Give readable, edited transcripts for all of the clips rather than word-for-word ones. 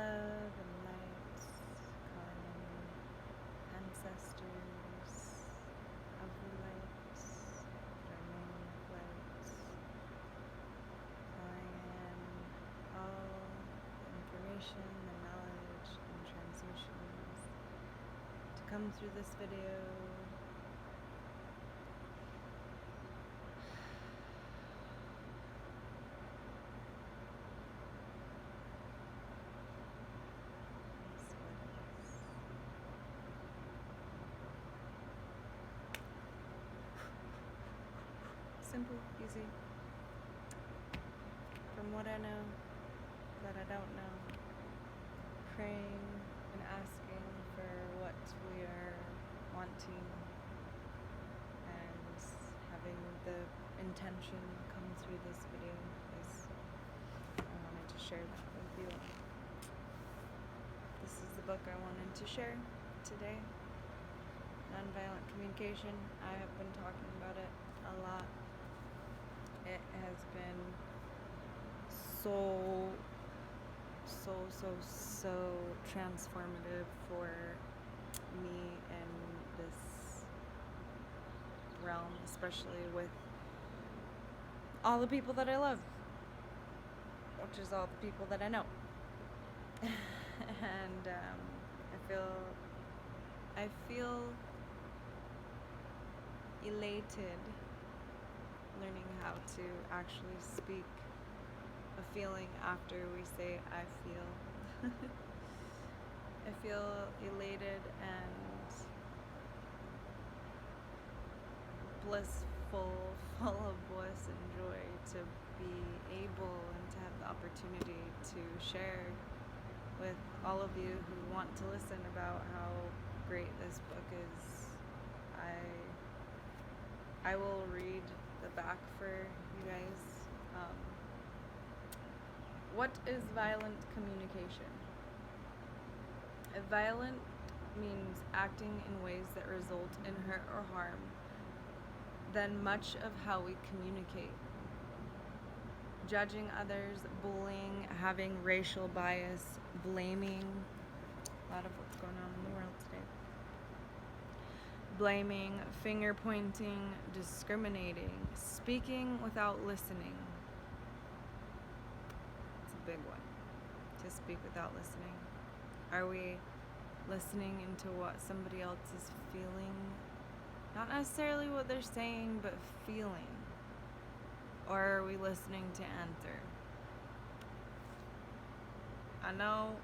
love and light, calling in ancestors of the light, remain light, calling in all the information, the knowledge, and transmissions to come through this video. Simple, easy. From what I know, that I don't know. Praying and asking for what we are wanting and having the intention come through this video is I wanted to share that with you all. This is the book I wanted to share today. Nonviolent communication. I have been talking about it a lot. It has been so transformative for me in this realm, especially with all the people that I love, which is all the people that I know. And I feel elated learning how to actually speak a feeling after we say I feel. I feel elated and blissful, full of bliss and joy to be able and to have the opportunity to share with all of you who want to listen about how great this book is. I will read the back for you guys. What is violent communication? Violent means acting in ways that result in hurt or harm. Then much of how we communicate. Judging others, bullying, having racial bias, blaming. A lot of what's going on in the world today. Blaming, finger pointing, discriminating, speaking without listening. It's a big one. To speak without listening. Are we listening into what somebody else is feeling? Not necessarily what they're saying, but feeling. Or are we listening to answer? I know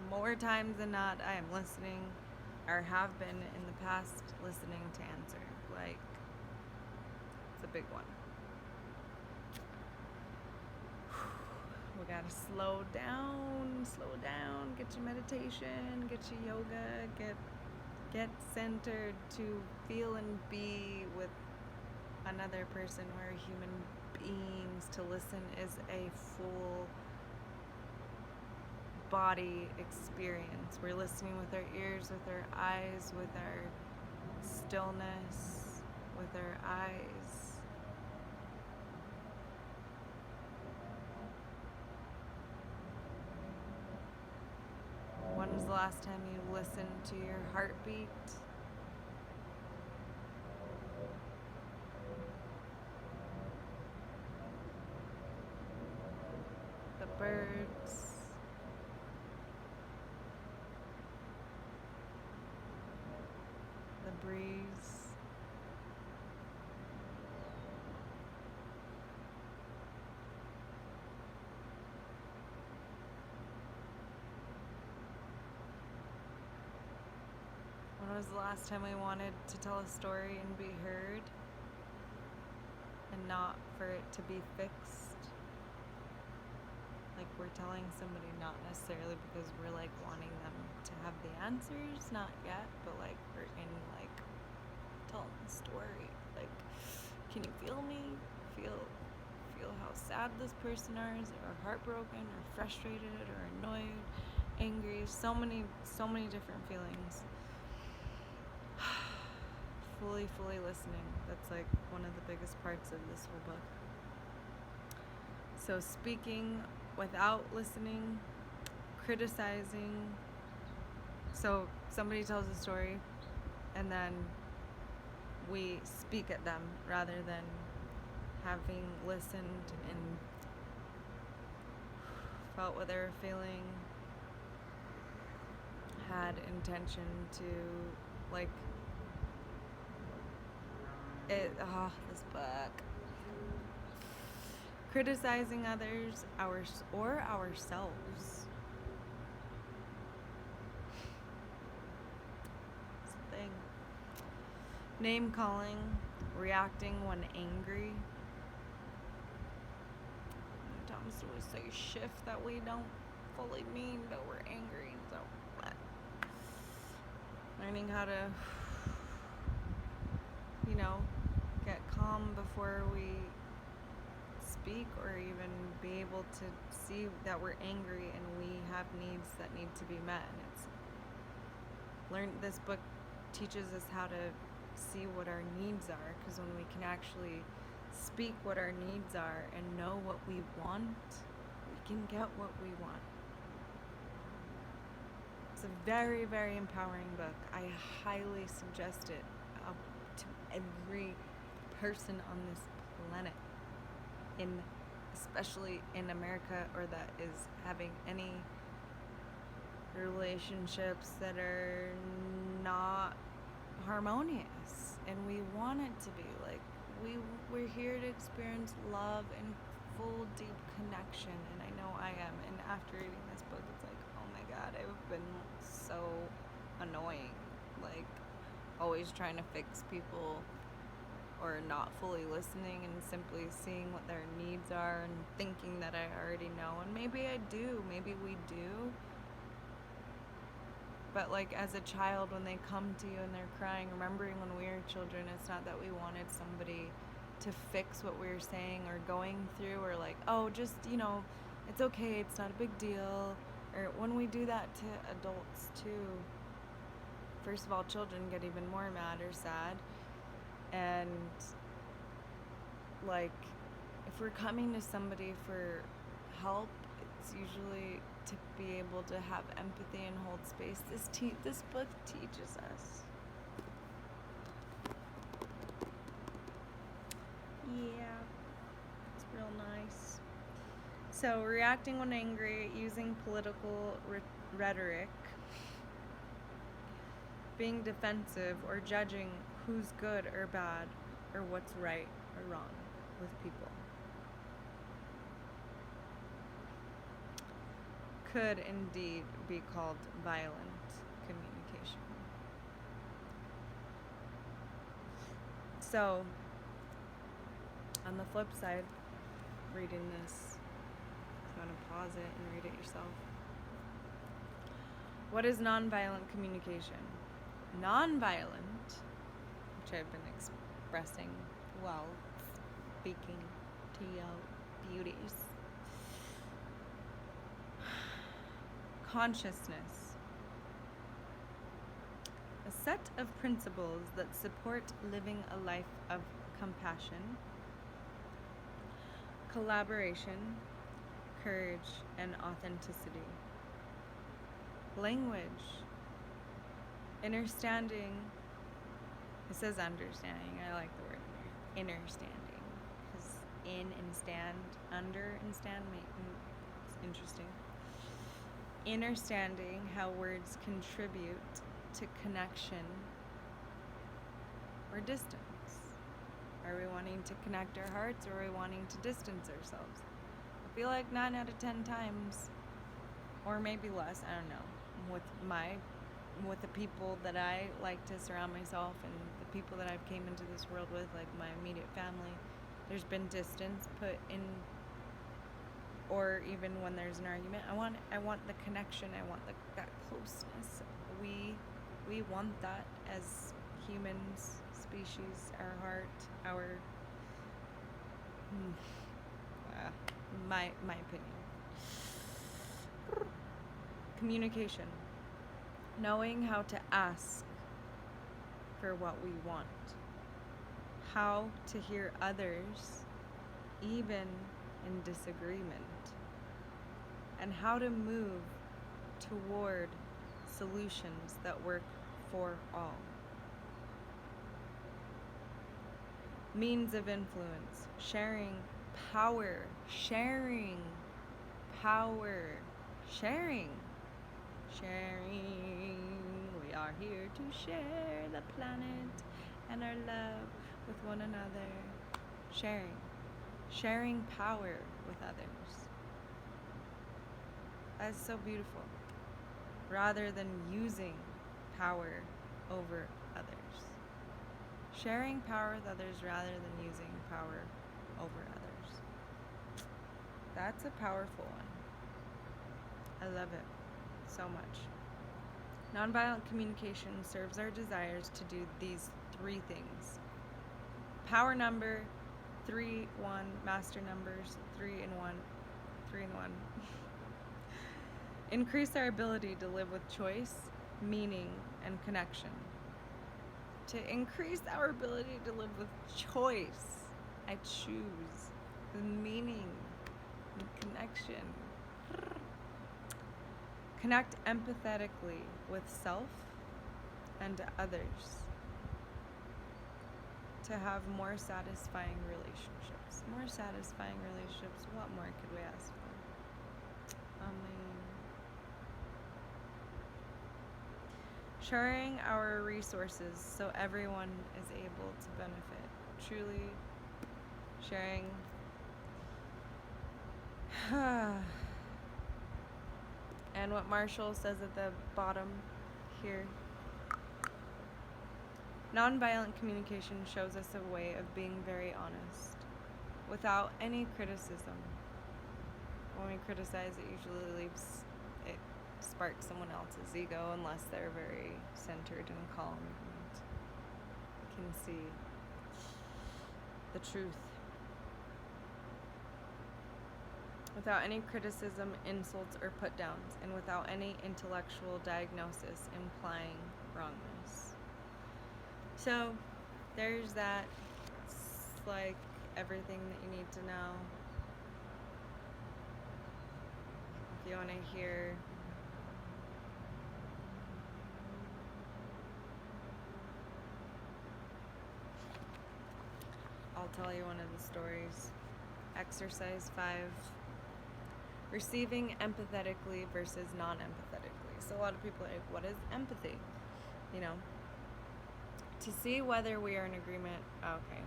more times than not I am listening, or have been in the past, listening to answer. Like, it's a big one. We gotta slow down, get your meditation, get your yoga, get centered to feel and be with another person. We're human beings. To listen is a full body experience. We're listening with our ears, with our eyes, with our stillness, with our eyes. When was the last time you listened to your heartbeat? The birds. The breeze. When was the last time we wanted to tell a story and be heard and not for it to be fixed? Like we're telling somebody, not necessarily because we're like wanting them to have the answers, not yet, but like we're in like telling the story. Like, can you feel me? Feel how sad this person is, or heartbroken, or frustrated, or annoyed, angry, so many different feelings. Fully listening. That's like one of the biggest parts of this whole book. So speaking without listening criticizing. So somebody tells a story and then we speak at them rather than having listened and felt what they were feeling, had intention to, like, this book. Criticizing others or ourselves. It's a thing. Name calling, reacting when angry. Sometimes we say shift that we don't fully mean, but we're angry, so learning how to, get calm before we speak, or even be able to see that we're angry and we have needs that need to be met. And this book teaches us how to see what our needs are, because when we can actually speak what our needs are and know what we want, we can get what we want. It's a very, very empowering book. I highly suggest it to every person on this planet, especially in America, or that is having any relationships that are not harmonious. And we want it to be like, we're here to experience love and full deep connection, and I know I am. And after reading this book, it's like, oh my god, I've been so annoying, like always trying to fix people, or not fully listening and simply seeing what their needs are and thinking that I already know. And maybe I do, maybe we do, but like as a child, when they come to you and they're crying, remembering when we were children, it's not that we wanted somebody to fix what we were saying or going through, or like, oh, just, it's okay, it's not a big deal. Or when we do that to adults too, first of all, children get even more mad or sad. And like, if we're coming to somebody for help, it's usually to be able to have empathy and hold space. This book teaches us. Yeah, it's real nice. So, reacting when angry, using political rhetoric, being defensive, or judging who's good or bad, or what's right or wrong with people, could indeed be called violent communication. So, on the flip side, reading this, I'm going to pause it and read it yourself. What is nonviolent communication? Nonviolent, which I've been expressing while speaking to you beauties. Consciousness. A set of principles that support living a life of compassion, collaboration, courage, and authenticity. Language. Understanding. It says understanding. I like the word understanding, because in and stand, under and stand, it's interesting. Understanding how words contribute to connection or distance. Are we wanting to connect our hearts, or are we wanting to distance ourselves? I feel like 9 out of 10 times, or maybe less, I don't know, with the people that I like to surround myself and the people that I've came into this world with, like my immediate family, there's been distance put in. Or even when there's an argument, I want the connection. I want that closeness. We want that as humans, species, our heart, my opinion. Communication. Knowing how to ask for what we want. How to hear others, even in disagreement. And how to move toward solutions that work for all. Means of influence, sharing power, sharing. We are here to share the planet and our love with one another. Sharing power with others. That's so beautiful. Rather than using power over others. Sharing power with others rather than using power over others. That's a powerful one. I love it so much. Nonviolent communication serves our desires to do these 3 things. Power number 3, 1, master numbers 3 and 1. Increase our ability to live with choice, meaning, and connection. To increase our ability to live with choice, I choose the meaning and connection. Connect empathetically with self and others to have more satisfying relationships. More satisfying relationships, what more could we ask for? Sharing our resources so everyone is able to benefit. Truly sharing. And what Marshall says at the bottom here. Nonviolent communication shows us a way of being very honest, without any criticism. When we criticize, it usually sparks someone else's ego, unless they're very centered and calm and can see the truth. Without any criticism, insults, or put-downs, and without any intellectual diagnosis implying wrongness. So, there's that. It's like everything that you need to know. If you want to hear I'll tell you one of the stories. Exercise 5. Receiving empathetically versus non-empathetically. So a lot of people are like, what is empathy? You know, to see whether we are in agreement. Okay.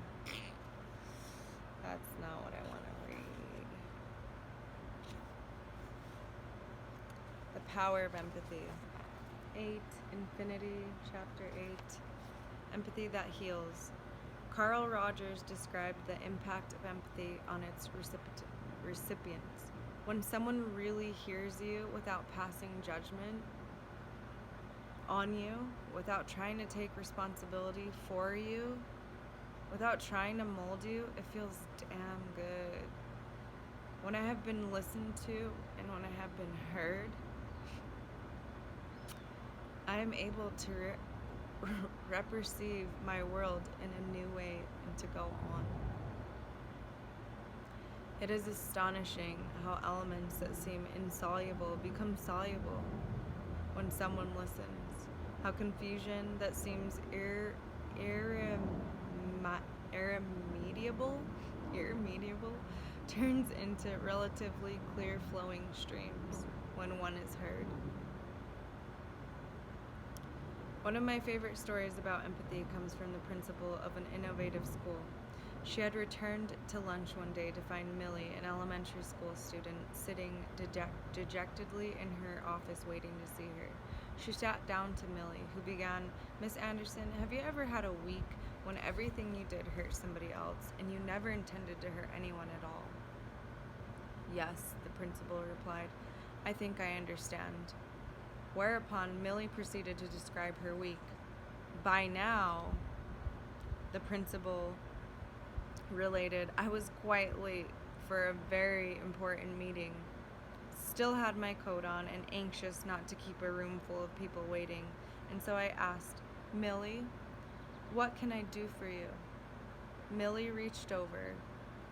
That's not what I want to read. The power of empathy. 8, Infinity, chapter 8. Empathy that heals. Carl Rogers described the impact of empathy on its recipients. When someone really hears you without passing judgment on you, without trying to take responsibility for you, without trying to mold you, it feels damn good. When I have been listened to and when I have been heard, I am able to reperceive my world in a new way and to go on. It is astonishing how elements that seem insoluble become soluble when someone listens. How confusion that seems irremediable turns into relatively clear flowing streams when one is heard. One of my favorite stories about empathy comes from the principal of an innovative school. She had returned to lunch one day to find Millie, an elementary school student, sitting dejectedly in her office waiting to see her. She sat down to Millie, who began, "Miss Anderson, have you ever had a week when everything you did hurt somebody else and you never intended to hurt anyone at all?" "Yes," the principal replied. "I think I understand." Whereupon Millie proceeded to describe her week. By now, the principal related, "I was quite late for a very important meeting. Still had my coat on and anxious not to keep a room full of people waiting. And so I asked, 'Millie, what can I do for you?' Millie reached over,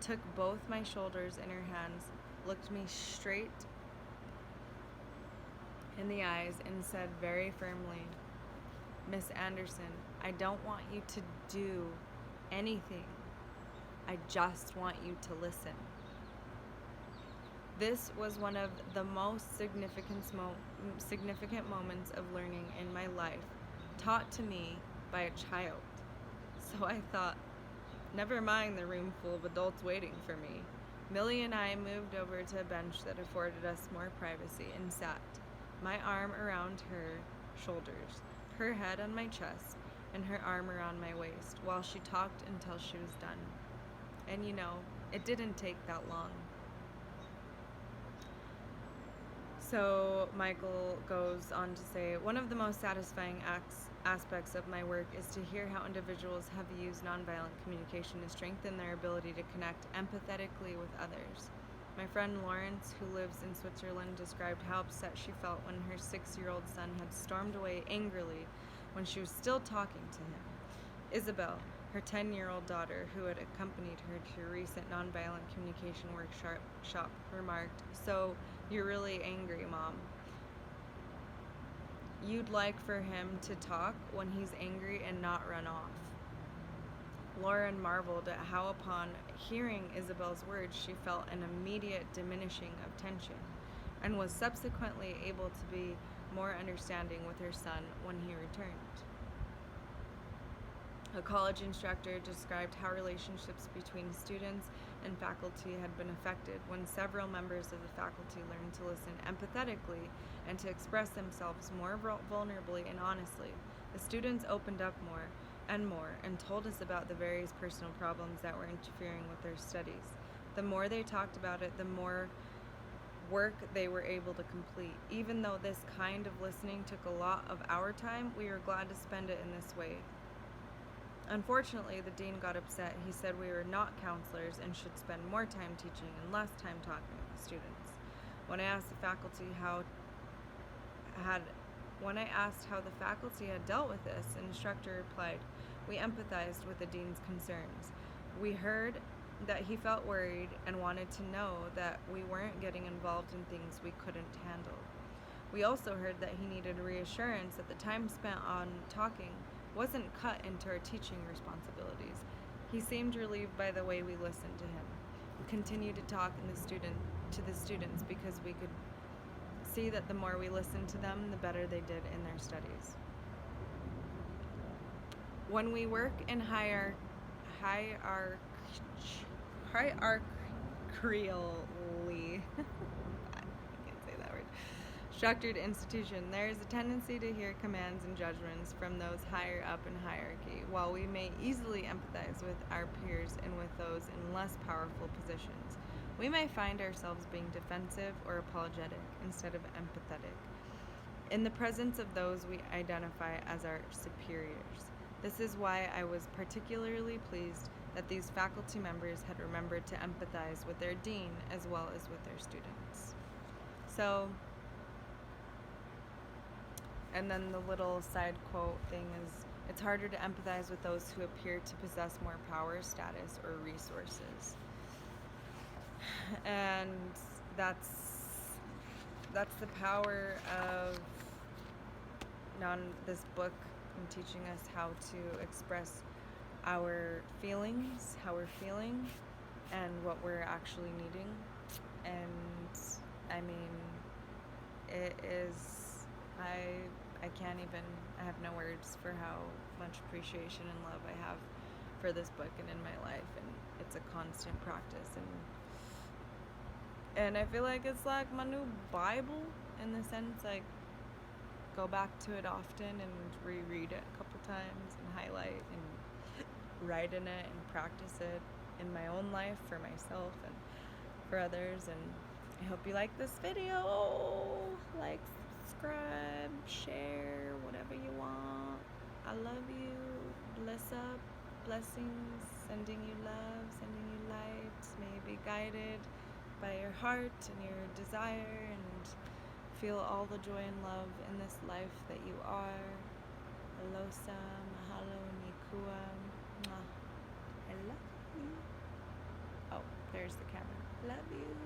took both my shoulders in her hands, looked me straight in the eyes and said very firmly, "Miss Anderson, I don't want you to do anything. I just want you to listen." This was one of the most significant moments of learning in my life, taught to me by a child. So I thought, never mind the room full of adults waiting for me. Millie and I moved over to a bench that afforded us more privacy and sat, my arm around her shoulders, her head on my chest, and her arm around my waist, while she talked until she was done. And you know, it didn't take that long. So Michael goes on to say, one of the most satisfying aspects of my work is to hear how individuals have used nonviolent communication to strengthen their ability to connect empathetically with others. My friend Lawrence, who lives in Switzerland, described how upset she felt when her 6-year-old son had stormed away angrily when she was still talking to him. Isabel, her 10-year-old daughter, who had accompanied her to a recent nonviolent communication workshop, remarked, "So, you're really angry, Mom. You'd like for him to talk when he's angry and not run off." Lauren marveled at how upon hearing Isabel's words she felt an immediate diminishing of tension, and was subsequently able to be more understanding with her son when he returned. A college instructor described how relationships between students and faculty had been affected when several members of the faculty learned to listen empathetically and to express themselves more vulnerably and honestly. The students opened up more and told us about the various personal problems that were interfering with their studies. The more they talked about it, the more work they were able to complete. Even though this kind of listening took a lot of our time, we were glad to spend it in this way. Unfortunately, the dean got upset. He said we were not counselors and should spend more time teaching and less time talking with the students. When I asked how the faculty had dealt with this, an instructor replied, "We empathized with the dean's concerns. We heard that he felt worried and wanted to know that we weren't getting involved in things we couldn't handle. We also heard that he needed reassurance that the time spent on talking wasn't cut into our teaching responsibilities. He seemed relieved by the way we listened to him. We continued to talk to the students because we could see that the more we listened to them, the better they did in their studies. When we work in hierarchially structured institution, there is a tendency to hear commands and judgments from those higher up in hierarchy. While we may easily empathize with our peers and with those in less powerful positions, we may find ourselves being defensive or apologetic instead of empathetic in the presence of those we identify as our superiors. This is why I was particularly pleased that these faculty members had remembered to empathize with their dean as well as with their students. So, and then the little side quote thing is, it's harder to empathize with those who appear to possess more power, status, or resources. And that's the power of this book and teaching us how to express our feelings, how we're feeling, and what we're actually needing. And I mean, it is, I can't even, I have no words for how much appreciation and love I have for this book and in my life, and it's a constant practice, and I feel like it's like my new Bible in the sense, like, go back to it often and reread it a couple times and highlight and write in it and practice it in my own life, for myself and for others. And I hope you like this video. Like, subscribe, share, whatever you want. I love you. Bless up, blessings, sending you love, sending you light. May you be guided by your heart and your desire, and feel all the joy and love in this life that you are. Alosa, mahalo, nikua. Mwah. I love you. Oh, there's the camera. Love you.